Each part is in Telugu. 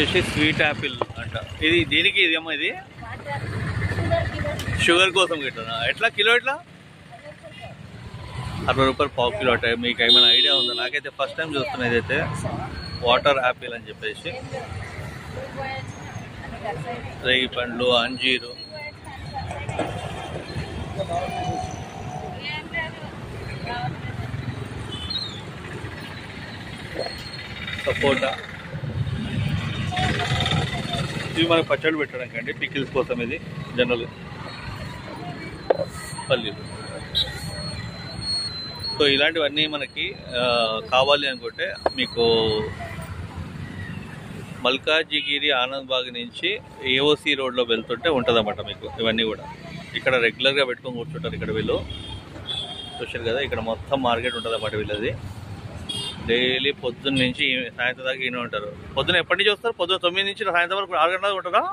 వచ్చేసి స్వీట్ యాపిల్ అంట. ఇది దీనికి ఇదేమో ఇది షుగర్ కోసం గిట్లా ఎట్లా కిలో ఎట్లా 60 రూపాయలు పావు కిలో అట. మీకు ఏమైనా ఐడియా ఉందా? నాకైతే ఫస్ట్ టైం చూస్తున్నా ఇదైతే వాటర్ యాపిల్ అని చెప్పేసి. రేగి పండ్లు, అంజీరు, సపోటా, ఇవి మనకు పచ్చడి పెట్టడానికి అండి, పికిల్స్ కోసం. ఇది జనరల్ పల్లీలు. సో ఇలాంటివన్నీ మనకి కావాలి అనుకుంటే మీకు మల్కాజిగిరి ఆనంద్ బాగ్ నుంచి ఏఓసి రోడ్లో వెళ్తుంటే ఉంటుందన్నమాట మీకు ఇవన్నీ కూడా. ఇక్కడ రెగ్యులర్గా పెట్టుకొని కూర్చుంటారు ఇక్కడ వీళ్ళు. చూసారు కదా, ఇక్కడ మొత్తం మార్కెట్ ఉంటుంది అన్నమాట వీళ్ళది. డైలీ పొద్దున్న నుంచి సాయంత్రం దాకా ఈయన ఉంటారు. పొద్దున్న ఎప్పటి నుంచి వస్తారు? పొద్దున్న 9 నుంచి సాయంత్రం వరకు 6 గంటల దాకా ఉంటారా?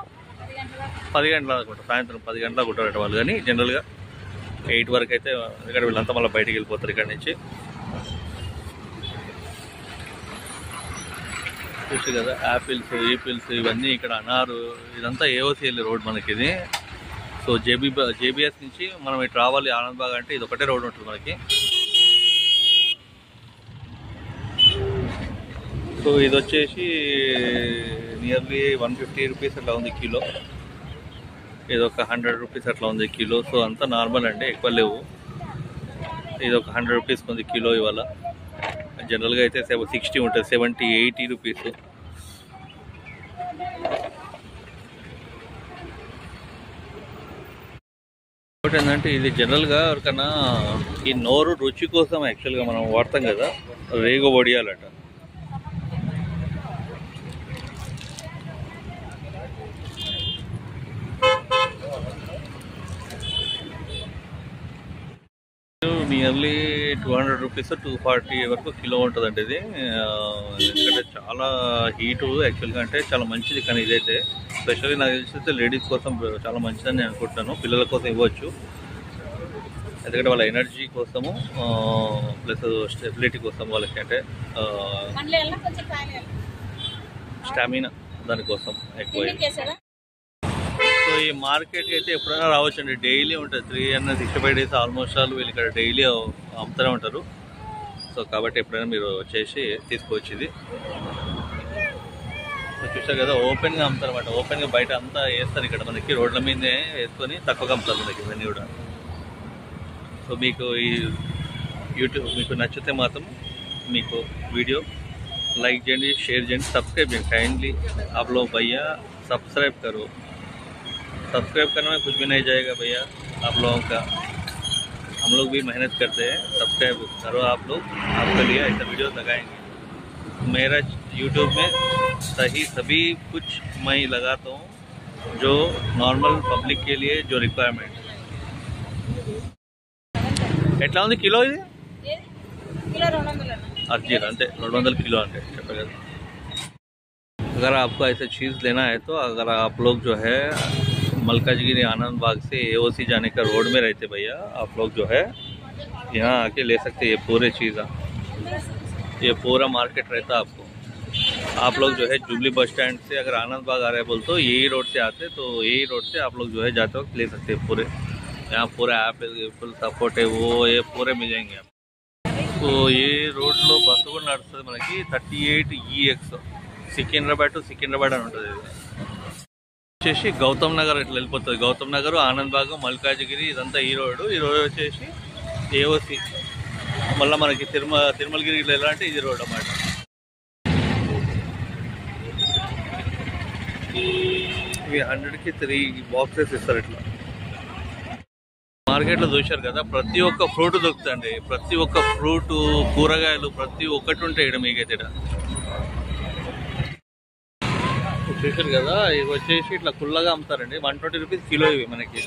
10 గంటల దాకా ఉంటారు. సాయంత్రం 10 గంటల దాకా ఉంటారట వాళ్ళు. కానీ జనరల్గా 8 వరకు అయితే ఇక్కడ వీళ్ళంతా మళ్ళీ బయటికి వెళ్ళిపోతారు ఇక్కడ నుంచి. చూసి కదా, యాపిల్స్, ఈపిల్స్ ఇవన్నీ ఇక్కడ. అనారు, ఇదంతా ఏఓసిఎల్ రోడ్ మనకి ఇది. సో జేబీఎస్ నుంచి మనం ఇటు రావాలి ఆనంద్ బాగ్ అంటే ఇది ఒకటే రోడ్ ఉంటుంది మనకి. సో ఇది వచ్చేసి నియర్లీ 150 రూపీస్ అట్లా ఉంది కిలో. ఇది ఒక 100 రూపీస్ అట్లా ఉంది కిలో. సో అంతా నార్మల్ అండి, ఎక్కువ లేవు. ఇది ఒక 100 రూపీస్ ఉంది కిలో ఇవాళ. జనరల్గా అయితే 60 ఉంటుంది, 70-80 రూపీస్. ఇంకోటి ఏంటంటే ఇది జనరల్గా ఎవరికన్నా ఈ నోరు రుచి కోసం యాక్చువల్గా మనం వాడతాం కదా, రేగు వడియాలట. నియర్లీ 200 రూపీస్ 240 వరకు కిలో ఉంటుందండి ఇది. ఎందుకంటే చాలా హీటు యాక్చువల్గా, అంటే చాలా మంచిది. కానీ ఇదైతే స్పెషల్లీ నాకు తెలిసి లేడీస్ కోసం చాలా మంచిదని నేను అనుకుంటున్నాను. పిల్లల కోసం ఇవ్వచ్చు, ఎందుకంటే వాళ్ళ ఎనర్జీ కోసము ప్లస్ స్టెబిలిటీ కోసం వాళ్ళకి, అంటే స్టామినా దానికోసం ఎక్కువ. సో ఈ మార్కెట్కి అయితే ఎప్పుడైనా రావచ్చు అండి, డైలీ ఉంటుంది. 365 డేస్ ఆల్మోస్ట్ ఆల్ వీళ్ళు ఇక్కడ డైలీ అమ్ముతూనే ఉంటారు. సో కాబట్టి ఎప్పుడైనా మీరు వచ్చేసి తీసుకోవచ్చు. ఇది చూసారు కదా, ఓపెన్గా అమ్ముతారు అన్నమాట. ఓపెన్గా బయట అంతా వేస్తారు, ఇక్కడ మనకి రోడ్ల మీదే వేసుకొని తక్కువగా అమ్ముతారు మనకి ఇవన్నీ కూడా. సో మీకు ఈ యూట్యూబ్ మీకు నచ్చితే మాత్రం మీకు వీడియో लाइक చేయండి, షేర్ చేయండి, सब्सक्राइब చేయండి. काइंडली आप लोग भैया सब्सक्राइब करो. सब्सक्राइब करने में कुछ भी नहीं जाएगा भैया आप लोगों का. हम लोग भी मेहनत करते हैं. सब्सक्राइब करो आप लोग, आपके लिए ऐसा वीडियो लगाएंगे. मेरा यूट्यूब में सभी कुछ मैं लगाता हूँ जो नॉर्मल पब्लिक के लिए जो रिक्वायरमेंट. ఎట్లా ఉంది కిలో? ఇది अर्जी अंते 200 किलो अंटे चप्पल. अगर आपको ऐसा चीज़ लेना है तो अगर आप लोग जो है मल्काजिगिरी आनंद बाग से एओसी जाने का रोड में रहते भैया, आप लोग जो है यहाँ आके ले सकते हैं. ये पूरे चीज़, ये पूरा मार्केट रहता आपको. आप लोग जो है जुबली बस स्टैंड से अगर आनंद बाग आ रहे बोल तो यही रोड से आते, तो यही रोड से आप लोग जो है जाते वक्त ले सकते हैं. पूरे यहाँ पूरा एप्पल सपोर्ट है वो ये पूरे मिल जाएंगे आप. సో ఏ రోడ్లో బస్సు కూడా నడుస్తుంది మనకి 38EX సికింద్రాబాద్ టు సికింద్రాబాద్ అని ఉంటుంది. ఇది వచ్చేసి గౌతమ్ నగర్ ఇట్లా వెళ్ళిపోతుంది. గౌతమ్ నగర్, ఆనంద్ బాగ్, మల్కాజిగిరి ఇదంతా ఈ రోడ్. ఈ రోడ్ వచ్చేసి ఏఓసి, మళ్ళీ మనకి తిరుమలగిరి ఇట్లా ఎలా అంటే ఇది రోడ్ అన్నమాట. ఇవి 100కి 3 బాక్సెస్ ఇస్తారు ఇట్లా. మార్కెట్లో చూశారు కదా, ప్రతి ఒక్క ఫ్రూట్ దొరుకుతుందండి. ప్రతి ఒక్క ఫ్రూట్, కూరగాయలు ప్రతి ఒక్కటి ఉంటాయి ఇక్కడ మీకైతే. చూశారు కదా, ఇవి వచ్చేసి ఇట్లా కుల్లగా అమ్ముతారండి. 120 రూపీస్ కిలో ఇవి మనకి.